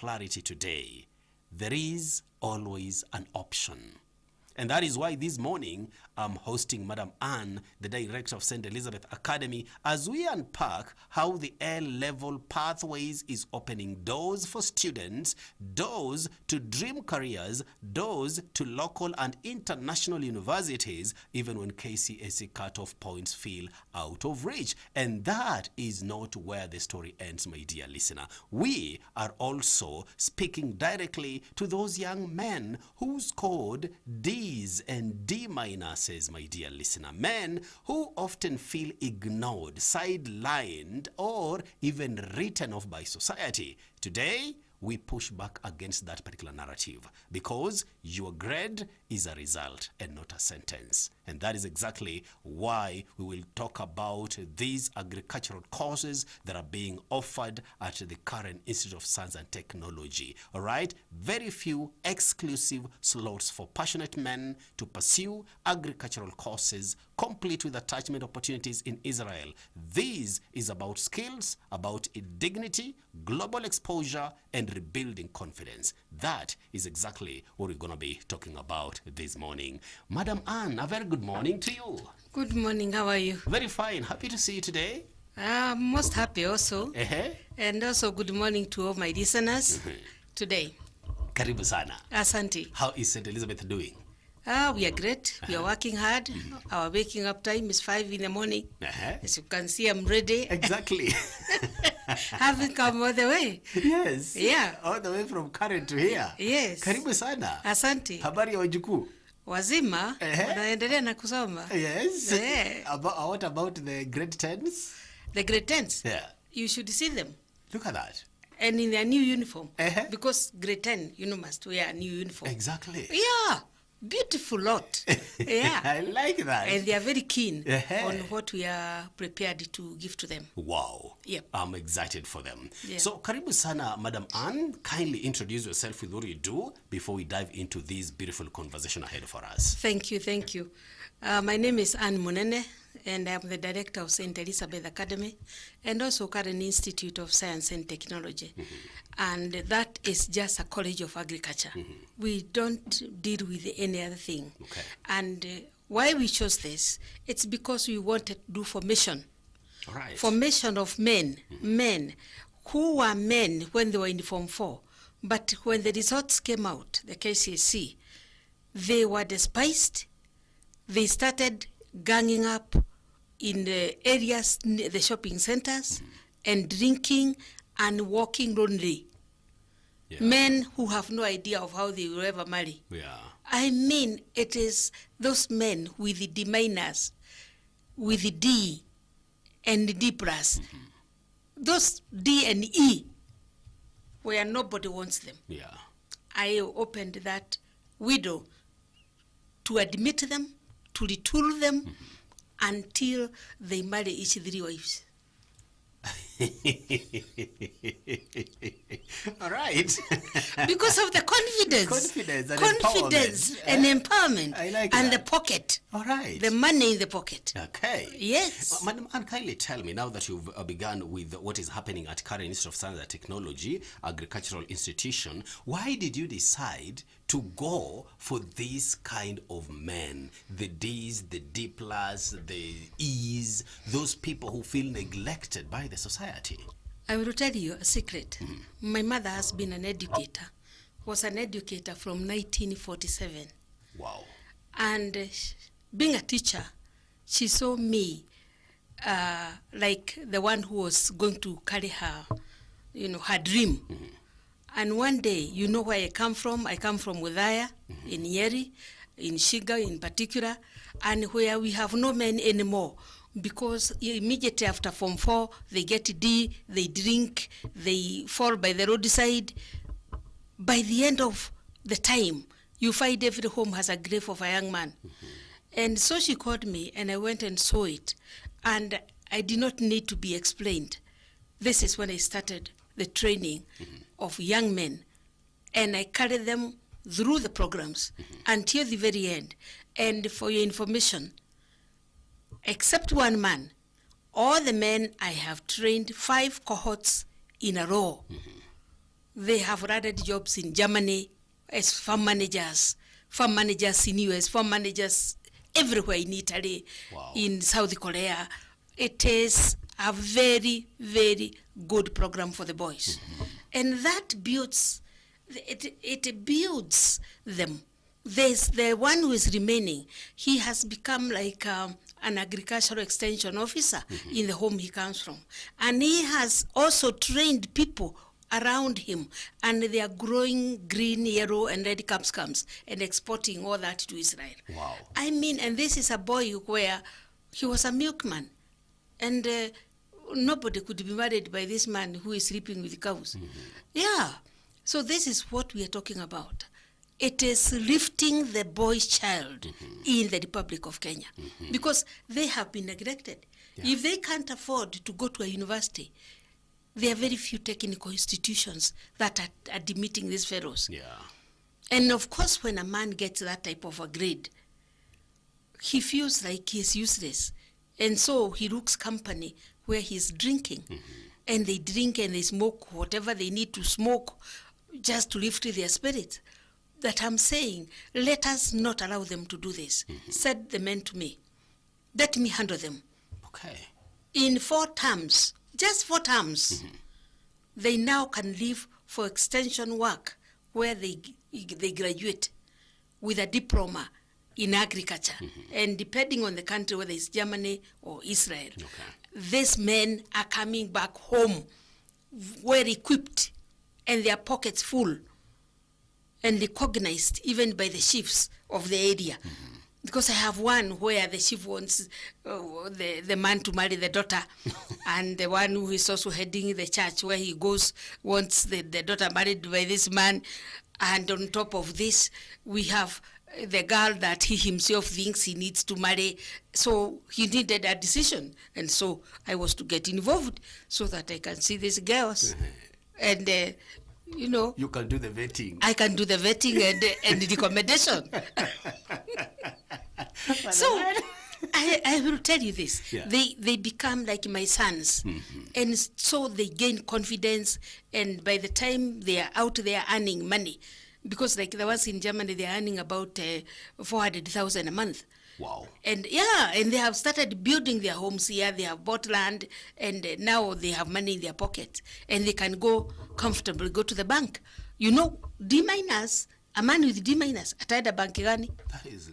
clarity today. There is always an option. And that is why this morning I'm hosting Madam Anne, the director of St. Elizabeth Academy, as we unpack how the A-level pathways is opening doors for students, doors to dream careers, doors to local and international universities, even when KCSE cutoff points feel out of reach. And that is not where the story ends, my dear listener. We are also speaking directly to those young men who scored D's and D minuses, my dear listener. Men who often feel ignored, sidelined, or even written off by society. Today, we push back against that particular narrative because your grade is a result and not a sentence. And that is exactly why we will talk about these agricultural courses that are being offered at the current Institute of Science and Technology. All right? Very few exclusive slots for passionate men to pursue agricultural courses, complete with attachment opportunities in Israel. This is about skills, about dignity, global exposure, and rebuilding confidence. That is exactly what we're going to be talking about this morning. Madam Anne, a very good morning to you. Good morning. How are you? Very fine. Happy to see you today. Most happy also. And also good morning to all my listeners today. Karibu sana. Asante. How is St. Elizabeth doing? We are great. We are working hard. Our waking up time is 5 in the morning. As you can see, I'm ready. Exactly. Having come all the way. Yes. Yeah. All the way from Karen to here. Yes. Karibu sana. Asante. Habari ya wajukuu? Wazima. Wanaendelea na kusoma. Yes. What about the grade 10s? The grade 10s? Yeah. You should see them. Look at that. And in their new uniform. Because grade 10, must wear a new uniform. Exactly. Yeah. Beautiful lot. Yeah. I like that. And they are very keen on what we are prepared to give to them. Wow. Yep. I'm excited for them. Yeah. So, karibu sana, Madam Anne. Kindly introduce yourself with what you do before we dive into this beautiful conversation ahead for us. Thank you. Thank you. My name is Anne Munene, and I'm the director of St. Elizabeth Academy and also Current Institute of Science and Technology. And that is just a college of agriculture. We don't deal with any other thing. Okay. And why we chose this, it's because we wanted to do formation. All right. Formation of men, men who were men when they were in Form 4. But when the results came out, the KCSE, they were despised. They started ganging up in the areas, the shopping centers, and drinking and walking lonely. Yeah. Men who have no idea of how they will ever marry. Yeah. I mean, it is those men with the D minus, with the D and D plus. Those D and E, where nobody wants them. Yeah. I opened that window to admit them, to retool them, until they marry each 3 wives. All right. Because of the confidence and empowerment. I like and that. The pocket. All right. The money in the pocket. Okay. Yes. Madam Anne, kindly tell me, now that you've begun with what is happening at Current Institute of Science and Technology, Agricultural Institution, why did you decide to go for this kind of men? The D's, the D plus, the E's, those people who feel neglected by the society. I will tell you a secret. My mother has been an educator, was an educator from 1947. Wow. And being a teacher, she saw me like the one who was going to carry her, her dream. And one day, you know where I come from? I come from Udaya, in Nyeri, in Shiga in particular, and where we have no men anymore. Because immediately after Form 4, they get D, they drink, they fall by the roadside. By the end of the time, you find every home has a grave of a young man. And so she called me, and I went and saw it. And I did not need to be explained. This is when I started the training of young men. And I carried them through the programs until the very end. And for your information, except one man, all the men I have trained 5 cohorts in a row. They have landed jobs in Germany as farm managers in US, farm managers everywhere in Italy, Wow. in South Korea. It is a very, very good program for the boys. And that builds, it builds them. There's the one who is remaining. He has become like an agricultural extension officer in the home he comes from. And he has also trained people around him, and they are growing green, yellow, and red capsicums and exporting all that to Israel. Wow. I mean, and this is a boy where he was a milkman, and nobody could be married by this man who is sleeping with cows. Yeah. So this is what we are talking about. It is lifting the boy's child in the Republic of Kenya because they have been neglected. Yeah. If they can't afford to go to a university, there are very few technical institutions that are admitting these fellows. Yeah. And of course, when a man gets that type of a grade, he feels like he's useless. And so he looks company where he's drinking. And they drink and they smoke whatever they need to smoke just to lift their spirit. That I'm saying, let us not allow them to do this. Said the men to me, let me handle them. Okay. In 4 terms, just 4 terms, they now can leave for extension work where they graduate with a diploma in agriculture. And depending on the country, whether it's Germany or Israel, these men are coming back home well equipped and their pockets full and recognized even by the chiefs of the area. Because I have one where the chief wants the man to marry the daughter, and the one who is also heading the church where he goes wants the daughter married by this man. And on top of this, we have the girl that he himself thinks he needs to marry. So he needed a decision. And so I was to get involved so that I can see these girls. And, you know, You can do the vetting. I can do the vetting and the recommendation. So I will tell you this. Yeah. They become like my sons. And so they gain confidence. And by the time they are out there earning money, because like the ones in Germany, they are earning about 400,000 a month. Wow. And yeah, and they have started building their homes here. They have bought land, and now they have money in their pockets, and they can go comfortably, go to the bank. You know, D minus, a man with D minus, ataenda banki gani? That is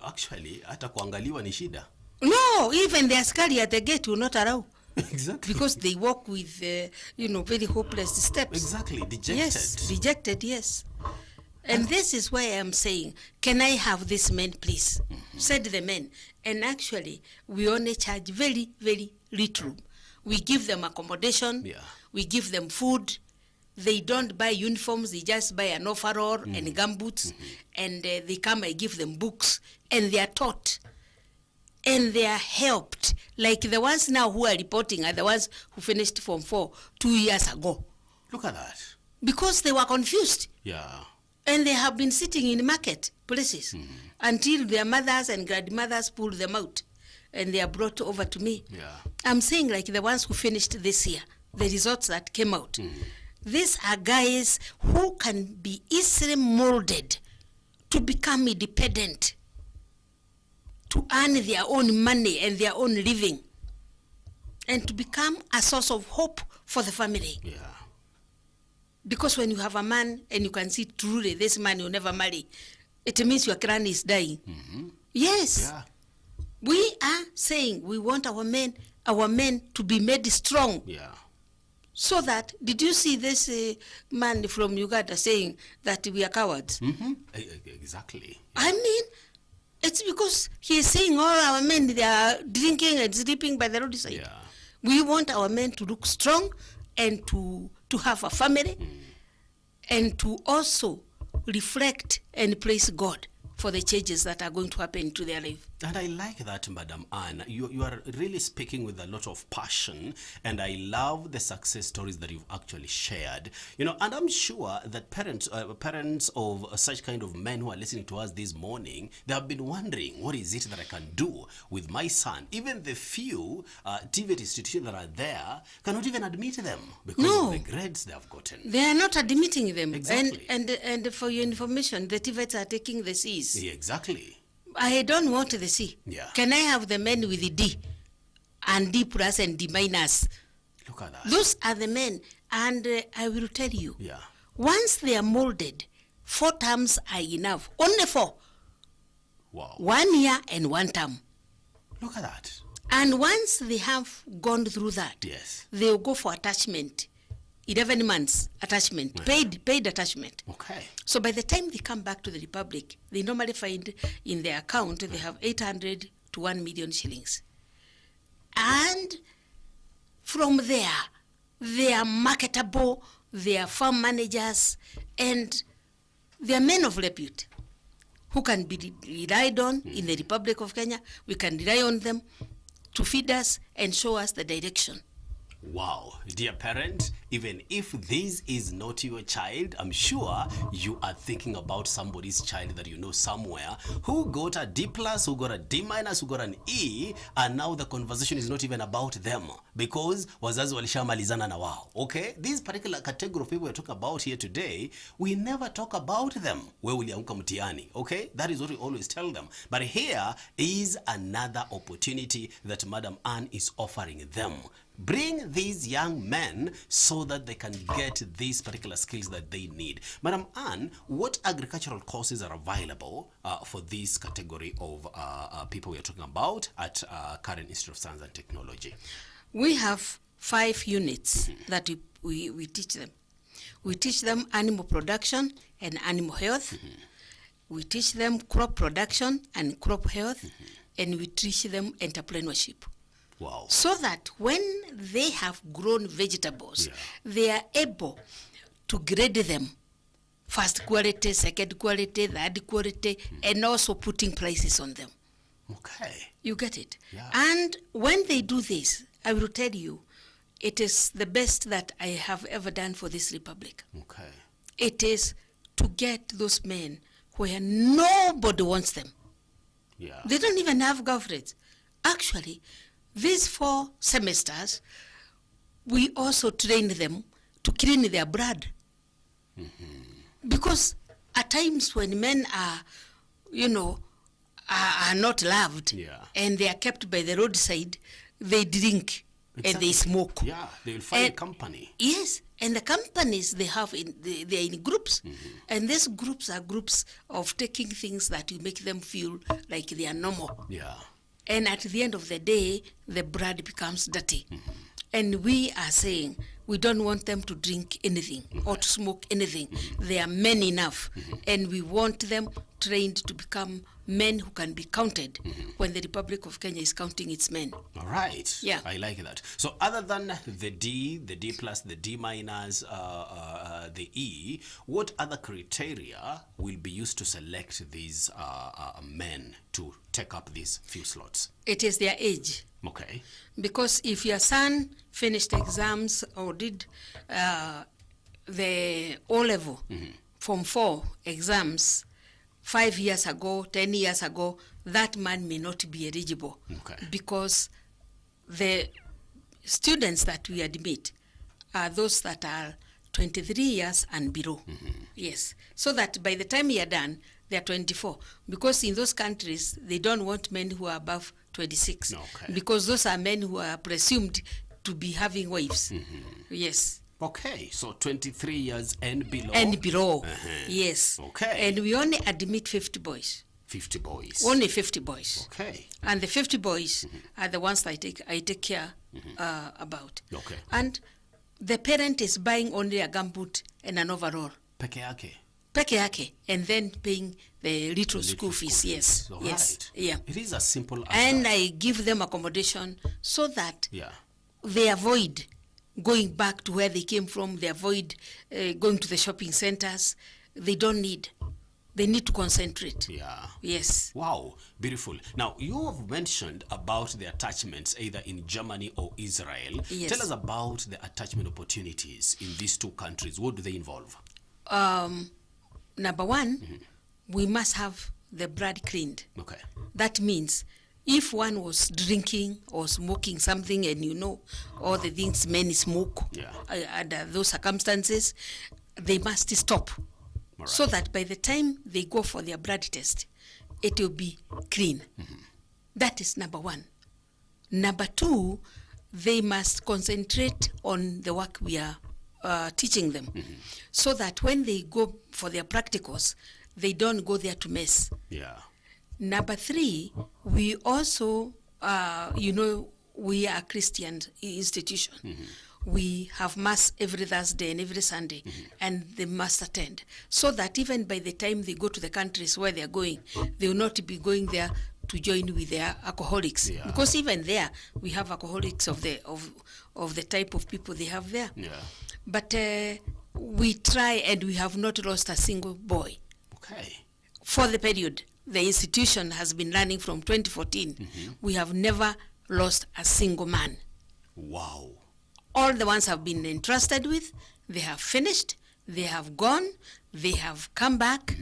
actually hata kuangaliwa ni shida. No, even the askari at the gate will not allow. Exactly. Because they walk with, very hopeless steps. Exactly. Dejected. Yes, dejected, yes. And this is why I'm saying, can I have this men, please? Said the men. And actually, we only charge very, very little. We give them accommodation. Yeah. We give them food. They don't buy uniforms. They just buy an overall and gumboots. And they come, I give them books. And they are taught. And they are helped. Like the ones now who are reporting are the ones who finished Form 4 2 years ago. Look at that. Because they were confused. Yeah. And they have been sitting in market places until their mothers and grandmothers pulled them out. And they are brought over to me. Yeah. I'm saying like the ones who finished this year, the results that came out. These are guys who can be easily molded to become independent, to earn their own money and their own living, and to become a source of hope for the family. Yeah. Because when you have a man and you can see truly this man will never marry, it means your clan is dying. Yes. Yeah. We are saying we want our men to be made strong. Yeah. So that, did you see this man from Uganda saying that we are cowards? Exactly. I mean, it's because he is saying all our men, they are drinking and sleeping by the roadside. Yeah. We want our men to look strong and to have a family and to also reflect and praise God for the changes that are going to happen to their life. And I like that, Madam Anne. You are really speaking with a lot of passion, and I love the success stories that you've actually shared. You know, and I'm sure that parents of such kind of men who are listening to us this morning, they have been wondering, what is it that I can do with my son? Even the few TVET institutions that are there cannot even admit them because of the grades they have gotten. They are not admitting them. Exactly. And for your information, the TVETs are taking the C's. Yeah, exactly. I don't want the C. Yeah. Can I have the men with the D and D plus and D minus? Look at that. Those are the men. And I will tell you, Yeah. once they are molded, 4 terms are enough. Only 4. Wow. 1 year and 1 term. Look at that. And once they have gone through that, Yes. they will go for attachment. 11 months attachment, paid attachment. Okay. So by the time they come back to the Republic, they normally find in their account they have 800 to 1 million shillings. And from there, they are marketable, they are farm managers, and they are men of repute who can be relied on in the Republic of Kenya. We can rely on them to feed us and show us the direction. Wow, dear parent, even if this is not your child, I'm sure you are thinking about somebody's child that you know somewhere who got a D plus, who got a D minus, who got an E, and now the conversation is not even about them because wazazi walishamalizana na wao. Okay, this particular category of people we're talking about here today, we never talk about them. We ulianguka mtihani. Okay, that is what we always tell them. But here is another opportunity that Madam Anne is offering them. Bring these young men so that they can get these particular skills that they need. Madam Anne, what agricultural courses are available for this category of people we are talking about at Karen Institute of Science and Technology? We have 5 units that we teach them. We teach them animal production and animal health. We teach them crop production and crop health. And we teach them entrepreneurship. Wow. So that when they have grown vegetables, they are able to grade them. First quality, second quality, third quality, and also putting prices on them. Okay. You get it? Yeah. And when they do this, I will tell you, it is the best that I have ever done for this republic. Okay. It is to get those men where nobody wants them. Yeah. They don't even have girlfriends. Actually, these 4 semesters, we also train them to clean their blood. Because at times when men are, are not loved, and they are kept by the roadside, they drink and they smoke. Yeah, they will find company. Yes, and the companies they have, they are in groups. And these groups are groups of taking things that will make them feel like they are normal. Yeah. And at the end of the day, the blood becomes dirty. And we are saying we don't want them to drink anything or to smoke anything. They are men enough. And we want them trained to become men who can be counted when the Republic of Kenya is counting its men. All right. Yeah. I like that. So other than the D plus, the D minus, the E, what other criteria will be used to select these men to take up these few slots? It is their age. Okay. Because if your son finished exams or did the O-level, Form 4 exams 5 years ago, 10 years ago, that man may not be eligible. Okay. Because the students that we admit are those that are 23 years and below. Yes. So that by the time you are done, they are 24. Because in those countries, they don't want men who are above 26. Okay. Because those are men who are presumed to be having wives. Yes. Okay, so 23 years and below. And below, yes. Okay. And we only admit 50 boys. 50 boys. Only 50 boys. Okay. And the 50 boys are the ones that I take care about. Okay. And the parent is buying only a gumboot and an overall. Peke yake. Peke yake. And then paying the little school fees. Yes. All yes. right. Yeah. It is as simple as and that. I give them accommodation so that Yeah. they avoid going back to where they came from. They avoid going to the shopping centers. They don't need. They need to concentrate. Yeah. Yes. Wow, beautiful. Now, you have mentioned about the attachments either in Germany or Israel. Yes. Tell us about the attachment opportunities in these two countries. What do they involve? Number one, we must have the blood cleaned. Okay. That means if one was drinking or smoking something, and you know all the things men smoke Yeah. Under those circumstances, they must stop. All right. So that by the time they go for their blood test, it will be clean. That is number one. Number two, they must concentrate on the work we are teaching them, so that when they go for their practicals, they don't go there to mess. Yeah. Number three, we also, we are a Christian institution. We have mass every Thursday and every Sunday, and they must attend, so that even by the time they go to the countries where they are going, they will not be going there to join with their alcoholics. Yeah. Because even there, we have alcoholics of the type of people they have there. Yeah. But we try, and we have not lost a single boy. Okay. For the period the institution has been running from 2014, we have never lost a single man. Wow. All the ones have been entrusted with, they have finished, they have gone, they have come back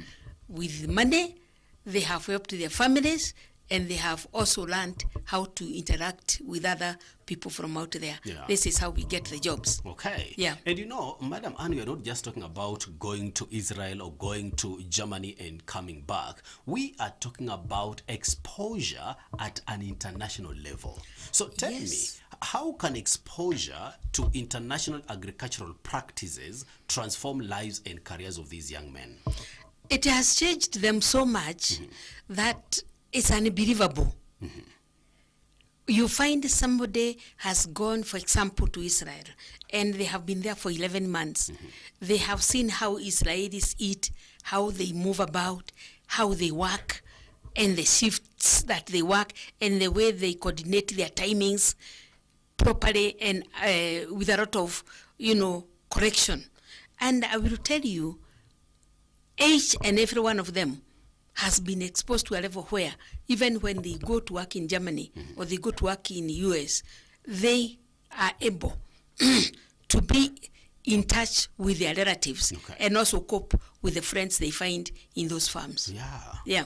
with money, they have helped their families, and they have also learned how to interact with other people from out there. Yeah. This is how we get the jobs. Okay. Yeah. And you know, Madam Anne, we are not just talking about going to Israel or going to Germany and coming back. We are talking about exposure at an international level. So tell me, how can exposure to international agricultural practices transform lives and careers of these young men? It has changed them so much that it's unbelievable. You find somebody has gone, for example, to Israel, and they have been there for 11 months. They have seen how Israelis eat, how they move about, how they work, and the shifts that they work, and the way they coordinate their timings properly and with a lot of, correction. And I will tell you, each and every one of them has been exposed to a level where even when they go to work in Germany or they go to work in the US, they are able to be in touch with their relatives and also cope with the friends they find in those farms. Yeah.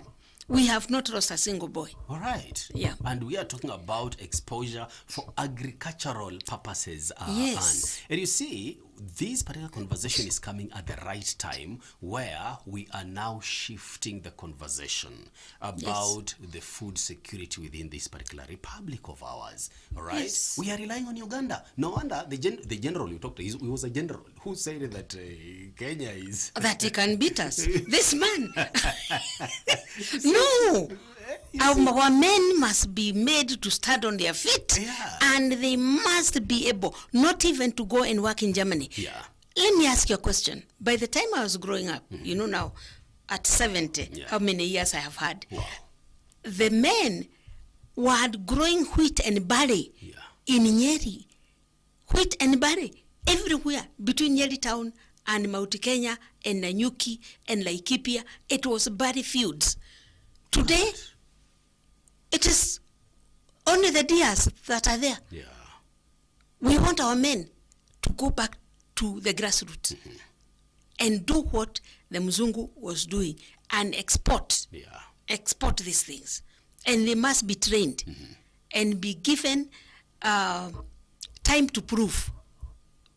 We have not lost a single boy. All right. Yeah. And we are talking about exposure for agricultural purposes. Yes. And you see, this particular conversation is coming at the right time, where we are now shifting the conversation about the food security within this particular republic of ours. All right. Yes. We are relying on Uganda. No wonder the general you talked to, he was a general who said that Kenya is... That he can beat us. This man. No. Our men must be made to stand on their feet, and they must be able not even to go and work in Germany. Let me ask you a question. By the time I was growing up, now at 70, how many years I have had, the men were growing wheat and barley in Nyeri. Wheat and barley everywhere between Nyeri town and Mount Kenya and Nanyuki and Laikipia. It was barley fields. Today, it is only the deers that are there. We want our men to go back to the grassroots and do what the Mzungu was doing and export these things. And they must be trained and be given time to prove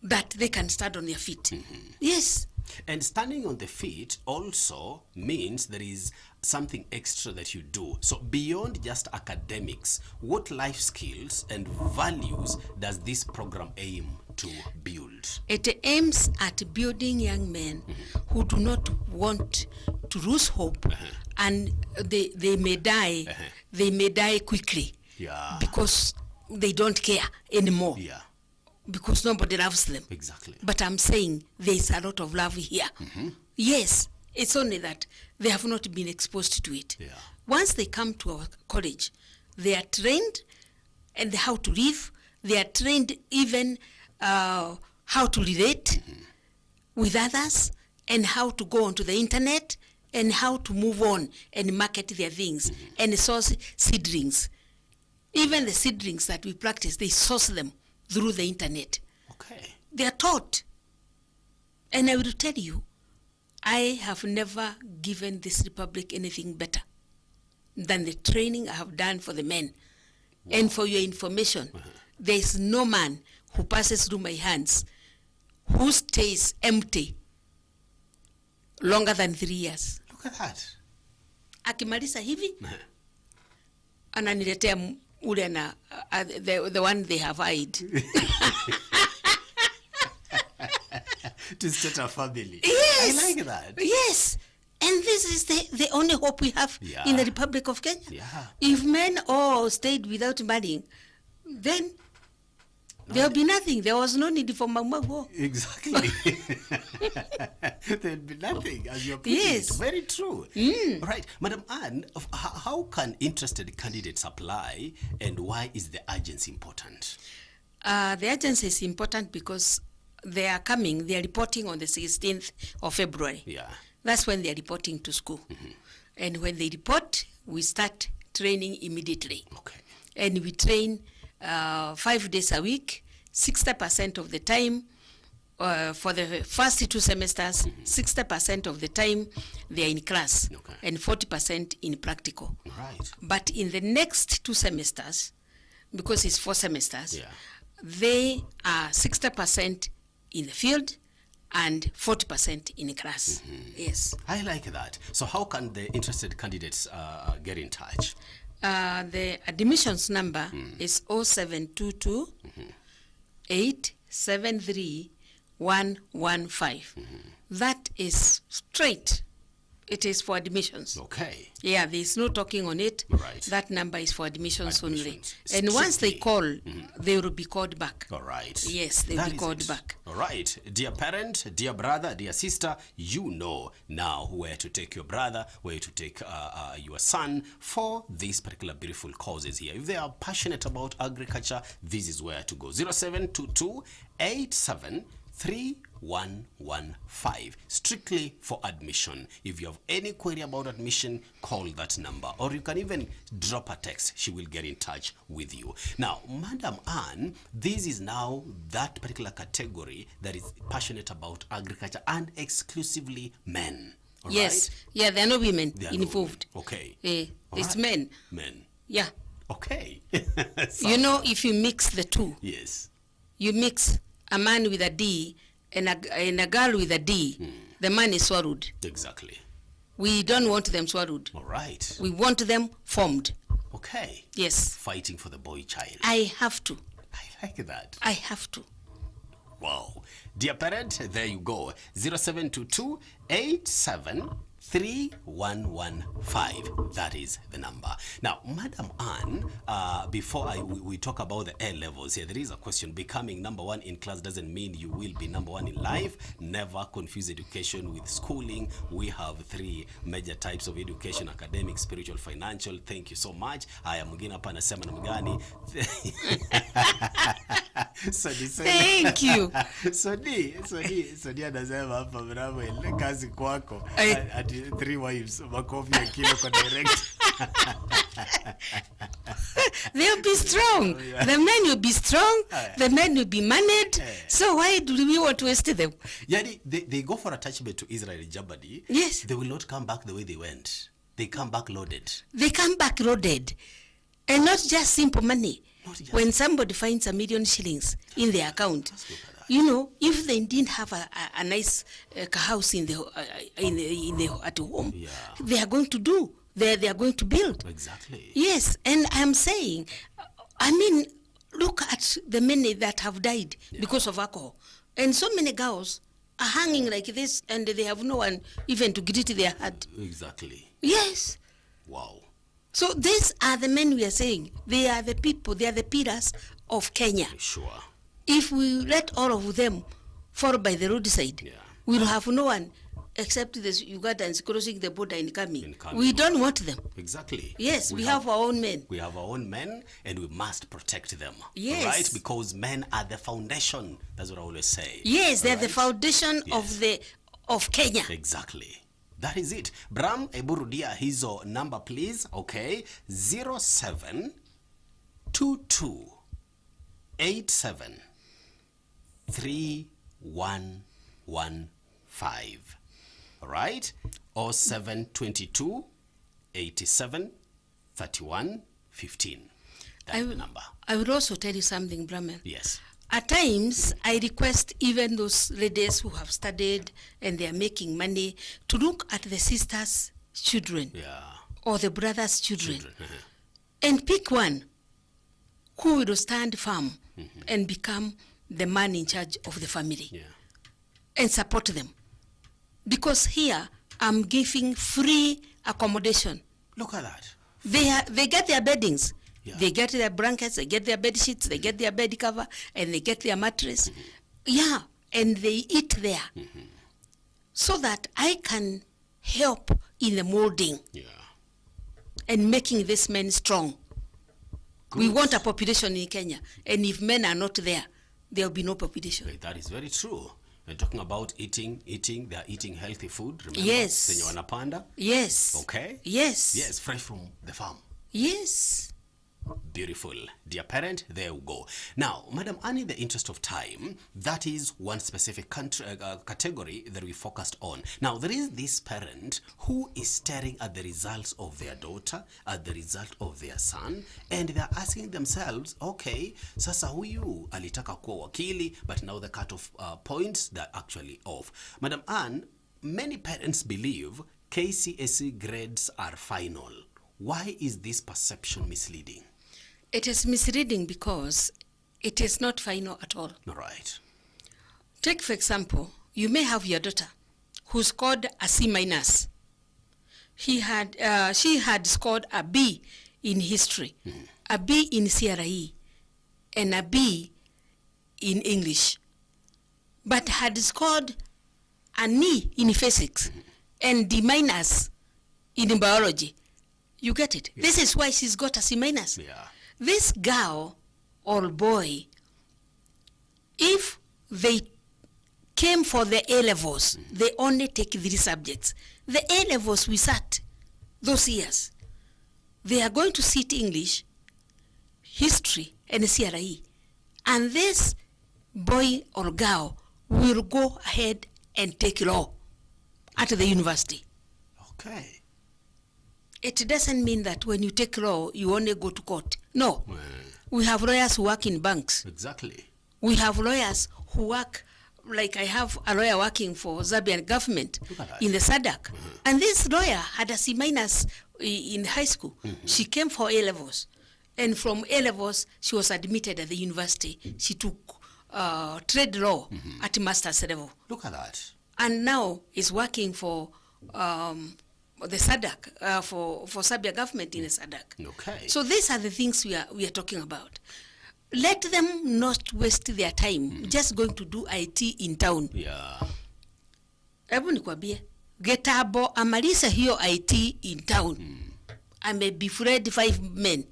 that they can stand on their feet. Yes. And standing on the feet also means there is something extra that you do. So beyond just academics, what life skills and values does this program aim to build? It aims at building young men who do not want to lose hope, and they may die. They may die quickly because they don't care anymore. Because nobody loves them. Exactly. But I'm saying there's a lot of love here. Yes, it's only that they have not been exposed to it. Once they come to our college, they are trained and how to live. They are trained even how to relate with others and how to go onto the internet and how to move on and market their things and source seedlings. Even the seedlings that we practice, they source them through the internet. Okay. They are taught. And I will tell you, I have never given this republic anything better than the training I have done for the men. Wow. And for your information, there is no man who passes through my hands who stays empty longer than 3 years. Look at that. Akimaliza hivi, ananiletea ule na the one they have eyed. To start a family. Yes. I like that. Yes. And this is the only hope we have in the Republic of Kenya. Yeah. If men all stayed without marrying, then there'll be nothing. There was no need for Mamago. Exactly. There'll be nothing, as you're putting Yes. it. Very true. Right. Madam Anne, how can interested candidates apply, and why is the urgency important? The urgency is important because they are reporting on the 16th of February. Yeah. That's when they are reporting to school. And when they report, we start training immediately. Okay. And we train 5 days a week, 60% of the time. For the first 2 semesters, 60% of the time they are in class, and 40% in practical. Right. But in the next 2 semesters, because it's 4 semesters, they are 60% in the field and 40% in class. Yes. I like that. So how can the interested candidates get in touch? The admissions number is 0722 873 115. That is straight. It is for admissions. Okay. Yeah, there's no talking on it. Right. That number is for admissions only. Admissions. And once they Strictly. call, they will be called back. All right. Yes, they will That be is called it. back. All right. Dear parent, dear brother, dear sister, you know now where to take your brother, where to take your son for these particular beautiful causes here. If they are passionate about agriculture, this is where to go. 0722 873-115, strictly for admission. If you have any query about admission, call that number, or you can even drop a text. She will get in touch with you. Now, Madam Anne, this is now that particular category that is passionate about agriculture and exclusively men. All Yes. right? Yeah, there are no women There are no involved. women. Okay. It's right. men. Men. Yeah. Okay. You know, if you mix the two, Yes. you mix a man with a D and a girl with a D, the man is swallowed. Exactly. We don't want them swallowed. All right. We want them formed. Okay. Yes. Fighting for the boy child. I have to. I like that. I have to. Wow. Dear parent, there you go. 0722 873-115. That is the number. Now, Madam Anne, before we talk about the A levels here, there is a question. Becoming number one in class doesn't mean you will be number one in life. Never confuse education with schooling. We have 3 major types of education: academic, spiritual, financial. Thank you so much. Haya, mwingine hapa anasema namna gani? Thank you. Sodi anasema hapa bravo, ile kazi kwako. At 3 wives, makofi ya kilo kwa direct. They'll be strong. The men will be strong. The men will be managed. So why do we want to waste them? Yani, they go for attachment to Israel and Germany. Yes. They will not come back the way they went. They come back loaded. They come back loaded. And not just simple money. When somebody finds 1 million shillings in their account, you know, if they didn't have a nice house at home, they are going to do. They are going to build. Exactly. Yes, and I'm saying, I mean, look at the many that have died because of alcohol. And so many girls are hanging like this, and they have no one even to greet their heart. Exactly. Yes. Wow. So these are the men we are saying. They are the people, they are the pillars of Kenya. Sure. If we let all of them fall by the roadside, we'll have no one except the Ugandans crossing the border and coming. We don't want them. Exactly. Yes, we have our own men. We have our own men, and we must protect them. Yes. Right? Because men are the foundation. That's what I always say. Yes, they're the foundation of Kenya. Exactly. That is it. Bram, eburudia hizo number please. Okay. 0722873115. All right. Or 722873115. That's the number. I would also tell you something, Brahman. Yes. At times, I request even those ladies who have studied and they are making money to look at the sisters' children or the brothers' children. And pick one who will stand firm and become the man in charge of the family and support them. Because here, I'm giving free accommodation. Look at that. They get their beddings. They get their blankets, they get their bed sheets, they get their bed cover, and they get their mattress. And they eat there. So that I can help in the molding and making this men strong. Good. We want a population in Kenya, and if men are not there, there will be no population. That is very true. We're talking about eating, they are eating healthy food, remember? Yes. Senye wanapanda? Yes. Okay? Yes. Yes, fresh from the farm. Yes. Beautiful. Dear parent, there we go. Now, Madam Annie, in the interest of time, that is one specific category that we focused on. Now, there is this parent who is staring at the results of their daughter, at the result of their son, and they're asking themselves, okay, sasa huyu alitaka kuwa wakili, but now the cut-off points, they're actually off. Madam Anne, many parents believe KCSE grades are final. Why is this perception misleading? It is misleading because it is not final at all. Right. Take, for example, you may have your daughter who scored a C minus. She had scored a B in history, a B in CRE, and a B in English, but had scored an E in physics and D minus in biology. You get it? This is why she's got a C minus. This girl or boy, if they came for the A-levels, they only take 3 subjects. The A-levels we sat those years, they are going to sit English, history, and CRE. And this boy or girl will go ahead and take law at the university. Okay. It doesn't mean that when you take law, you only go to court. No. We have lawyers who work in banks. Exactly. We have lawyers who work, like I have a lawyer working for Zambian government in the SADC. And this lawyer had a C minus in high school. She came for A-levels. And from A-levels, she was admitted at the university. She took trade law at master's level. Look at that. And now is working for the SADC, for Zambia government in the SADC. Okay. So these are the things we are talking about. Let them not waste their time just going to do IT in town. Hebu nikwambie, Getabo amalisa hiyo IT in town. I may befriend 5 men.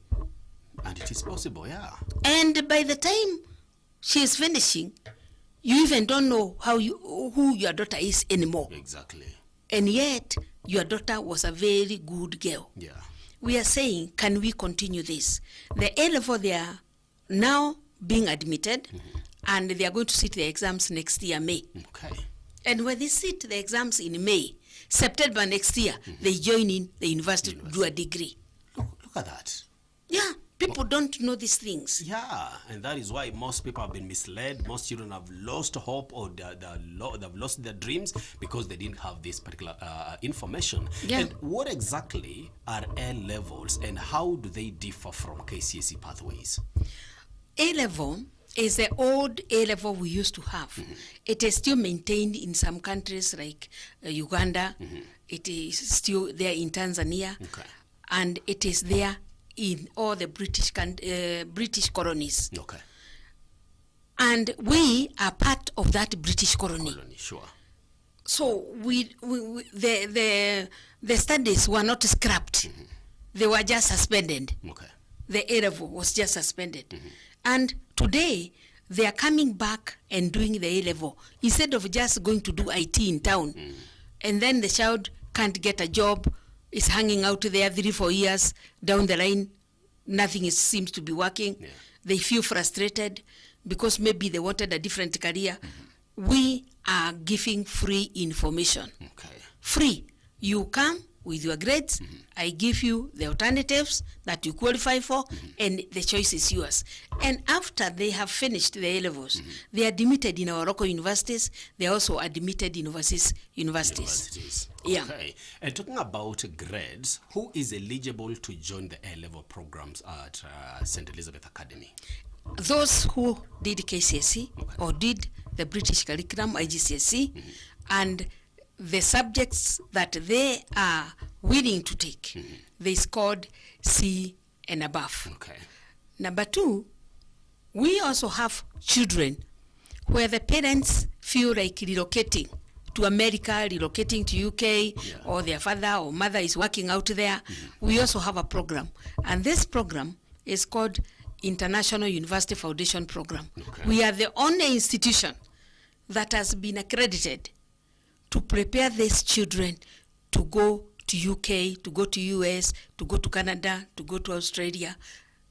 And it is possible, And by the time she is finishing, you even don't know who your daughter is anymore. Exactly. And yet, your daughter was a very good girl. We are saying, can we continue this? The A-level, they are now being admitted, and they are going to sit the exams next year, May. Okay. And when they sit the exams in May, September next year, they join in the university to do a degree. Look at that. People don't know these things. And that is why most people have been misled. Most children have lost hope, or they've lost their dreams because they didn't have this particular information. And what exactly are A-levels, and how do they differ from KCSE pathways? A-level is the old A-level we used to have. It is still maintained in some countries like Uganda. It is still there in Tanzania. And it is there in all the British colonies. And we are part of that British colony. So the studies were not scrapped. They were just suspended. The A-level was just suspended. And today, they are coming back and doing the A-level instead of just going to do IT in town. And then the child can't get a job, is hanging out there 3-4 years down the line, nothing seems to be working. Yeah. They feel frustrated because maybe they wanted a different career. We are giving free information. Okay. Free. You come with your grades, I give you the alternatives that you qualify for, and the choice is yours. And after they have finished the A-levels, they are admitted in our local universities. They are also admitted in overseas universities. Yeah. Okay. And talking about grades, who is eligible to join the A-level programs at St. Elizabeth Academy? Those who did KCSE or did the British curriculum, IGCSE, and the subjects that they are willing to take, they scored C and above. Okay. Number 2, we also have children where the parents feel like relocating to America, relocating to UK, or their father or mother is working out there. We also have a program, and this program is called International University Foundation Program. Okay. We are the only institution that has been accredited to prepare these children to go to UK, to go to US, to go to Canada, to go to Australia,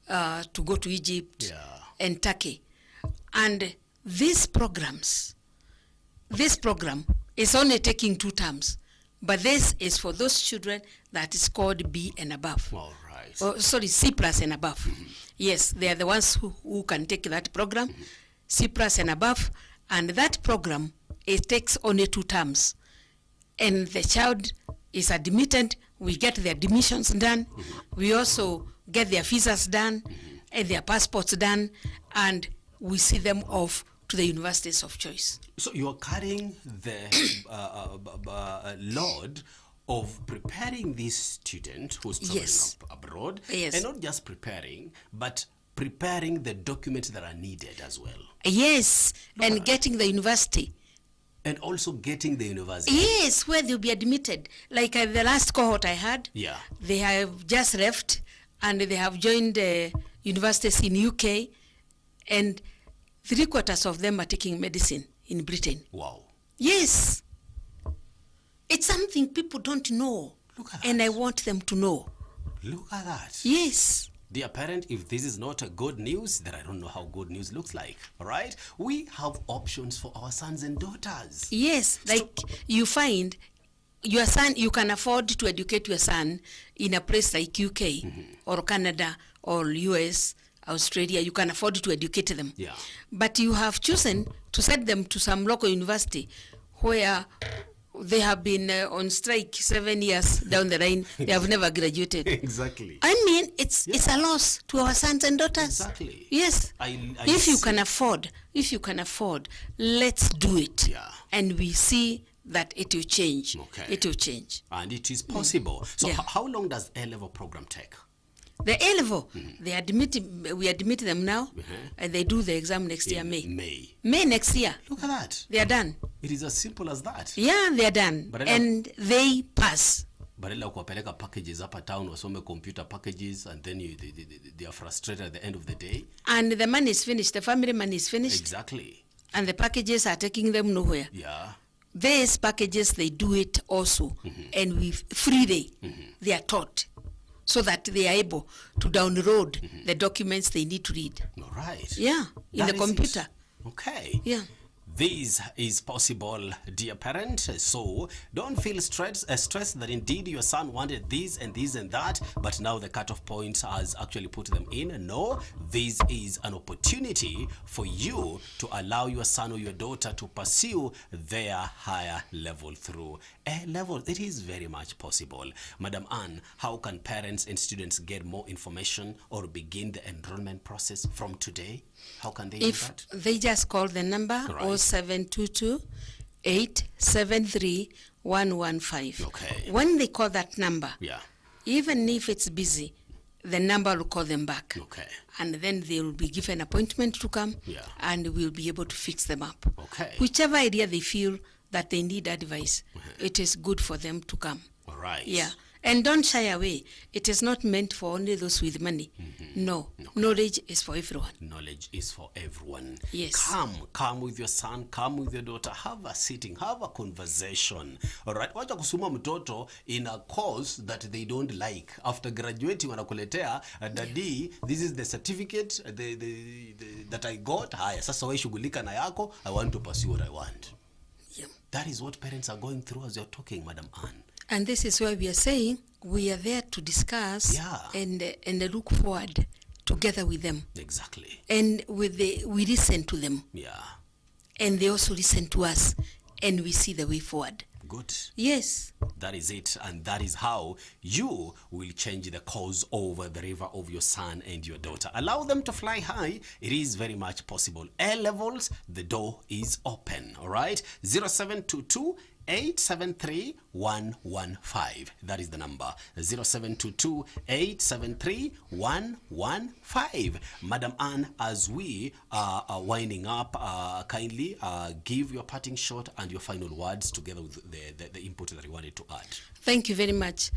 to go to Egypt and Turkey. And this program is only taking 2 terms, but this is for those children that is called B and above. All right. Oh, sorry, C plus and above. Yes, they are the ones who can take that program, C plus and above, and that program, it takes only 2 terms. And the child is admitted, we get the admissions done, we also get their visas done, and their passports done, and we see them off to the universities of choice. So you're carrying the load of preparing this student who's traveling abroad, and not just preparing, but preparing the documents that are needed as well. Yes, and getting the university. And also getting the university. Yes, where they'll be admitted. Like the last cohort I had, they have just left and they have joined universities in UK, and 3/4 of them are taking medicine in Britain. Wow. Yes. It's something people don't know. Look at that. And I want them to know. Look at that. Yes. Dear parent, if this is not a good news, then I don't know how good news looks like. All right? We have options for our sons and daughters. Yes, like you find your son, you can afford to educate your son in a place like UK or Canada or US, Australia. You can afford to educate them. Yeah. But you have chosen to send them to some local university where they have been on strike 7 years down the line. They have never graduated. Exactly. I mean, it's a loss to our sons and daughters. Exactly. Yes. If you can afford, let's do it. Yeah. And we see that it will change. Okay. It will change. And it is possible. So how long does A-level program take? The A-level, we admit them now, and they do the exam next year, May next year. Look at that. They are done. It is as simple as that. Yeah, they are done. And they pass. Badala kuwapeleka packages hapa town wasome computer packages, and then they are frustrated at the end of the day. And the money is finished. The family money is finished. Exactly. And the packages are taking them nowhere. Yeah. These packages, they do it also. And freely, they are taught, so that they are able to download the documents they need to read. All right. Yeah, in the computer. Okay. Yeah. This is possible, dear parent. So don't feel stressed that indeed your son wanted this and this and that, but now the cutoff point has actually put them in. No, this is an opportunity for you to allow your son or your daughter to pursue their higher level through A-level. It is very much possible. Madam Anne, how can parents and students get more information or begin the enrollment process from today? How can they do that? They just call the number 0722 873 115. Okay. When they call that number, even if it's busy, the number will call them back. Okay. And then they will be given an appointment to come, and we'll be able to fix them up. Okay. Whichever area they feel that they need advice, it is good for them to come. All right. Yeah. And don't shy away. It is not meant for only those with money. No. Okay. Knowledge is for everyone. Knowledge is for everyone. Yes. Come with your son, come with your daughter, have a sitting, have a conversation. All right. Wacha kusuma mtoto in a course that they don't like. After graduating wanakuletea, daddy, this is the certificate that I got. Haya, sasa wewe shughulika na yako. I want to pursue what I want. Yeah. That is what parents are going through as you're talking, Madam Anne. And this is why we are saying we are there to discuss and look forward together with them. Exactly. And we listen to them. Yeah. And they also listen to us, and we see the way forward. Good. Yes. That is it, and that is how you will change the course over the river of your son and your daughter. Allow them to fly high. It is very much possible. A levels, the door is open. All right. 0722 873 115. That is the number. 0722 873 115. Madam Anne, as we are winding up, kindly give your parting shot and your final words together with the input that you wanted to add. Thank you very much.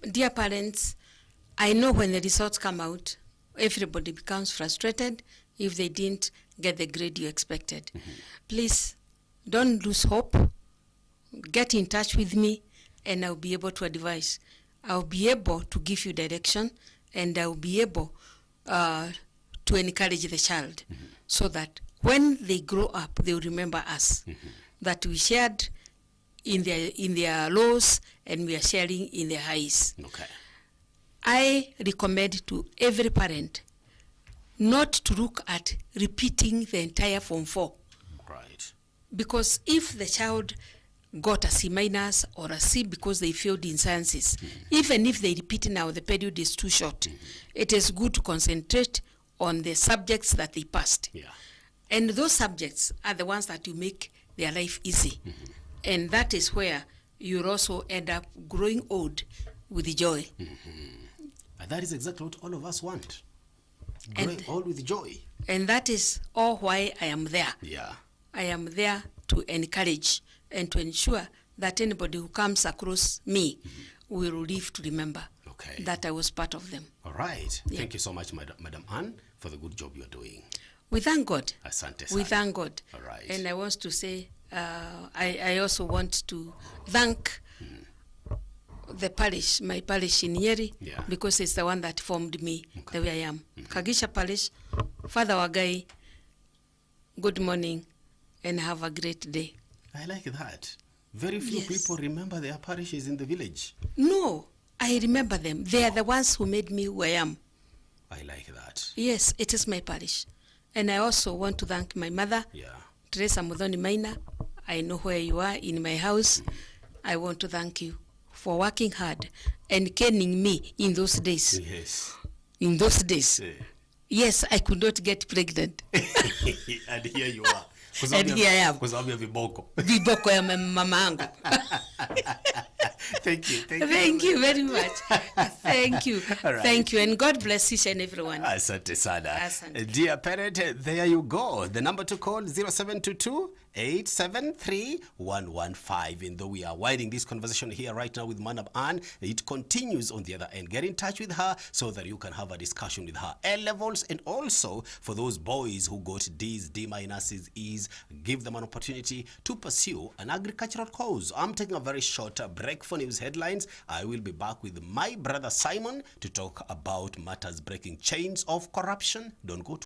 Dear parents, I know when the results come out, everybody becomes frustrated if they didn't get the grade you expected. Please don't lose hope. Get in touch with me, and I'll be able to advise. I'll be able to give you direction, and I'll be able to encourage the child so that when they grow up, they'll remember us, that we shared in their lows and we are sharing in their highs. Okay. I recommend to every parent not to look at repeating the entire Form 4. Right. Because if the child got a C minus or a C because they failed in sciences, even if they repeat now, the period is too short. It is good to concentrate on the subjects that they passed. Yeah. And those subjects are the ones that you make their life easy. And that is where you'll also end up growing old with joy. And that is exactly what all of us want. Growing old with joy. And that is all why I am there. Yeah. I am there to encourage and to ensure that anybody who comes across me will live to remember that I was part of them. All right. Yeah. Thank you so much, Madam Anne, for the good job you're doing. We thank God. Asante sana. We thank God. All right. And I want to say, I also want to thank the parish, my parish in Nyeri, because it's the one that formed me the way I am. Kagisha Parish, Father Wagai, good morning and have a great day. I like that. Very few people remember their parishes in the village. No, I remember them. They are the ones who made me who I am. I like that. Yes, it is my parish. And I also want to thank my mother, Teresa Mudhoni Maina. I know where you are in my house. I want to thank you for working hard and caring me in those days. Yes. In those days. Yes, I could not get pregnant. And here you are. And here I am. Viboko. Viboko ya mama angu. Thank you. Thank you very much. Thank you. Right. Thank you. And God bless each and everyone. Asante sana. Asante. Dear parent, there you go. The number to call 0722 873 115. And though we are winding this conversation here right now with Madam Anne, it continues on the other end. Get in touch with her so that you can have a discussion with her. A levels, and also for those boys who got D's, D minuses, E's, give them an opportunity to pursue an agricultural course. I'm taking a very short break for news headlines. I will be back with my brother Simon to talk about matters breaking chains of corruption. Don't go to